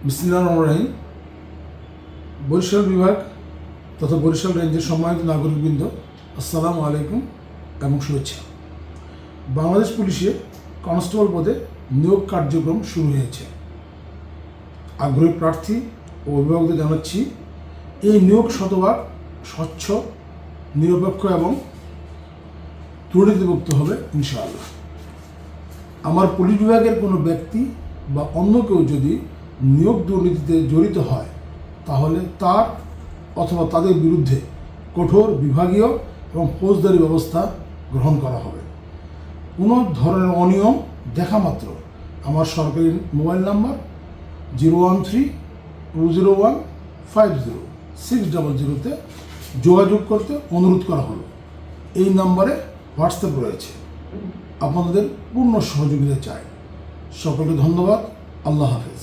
বিসমিল্লাহির রহমানির রহিম। বরিশাল বিভাগ তথা বরিশাল রেঞ্জের সম্মানিত নাগরিকবৃন্দ, আসসালামু আলাইকুম এবং শুভেচ্ছা। বাংলাদেশ পুলিশে কনস্টেবল পদে নিয়োগ কার্যক্রম শুরু হয়েছে। আগ্রহী প্রার্থী ও অভিভাবকদের জানাচ্ছি, এই নিয়োগ শতভাগ স্বচ্ছ, নিরপেক্ষ এবং দুর্নীতিমুক্ত হবে ইনশাআল্লাহ। আমার পুলিশ বিভাগের কোনো ব্যক্তি বা অন্য কেউ যদি নিয়োগ দুর্নীতিতে জড়িত হয়, তাহলে তার অথবা তাদের বিরুদ্ধে কঠোর বিভাগীয় এবং ফৌজদারি ব্যবস্থা গ্রহণ করা হবে। কোনো ধরনের অনিয়ম দেখা মাত্র আমার সরকারি মোবাইল নাম্বার 013-201-50-600-তে যোগাযোগ করতে অনুরোধ করা হলো। এই নাম্বারে হোয়াটসঅ্যাপ রয়েছে। আপনাদের পূর্ণ সহযোগিতা চাই। সকলকে ধন্যবাদ। আল্লাহ হাফেজ।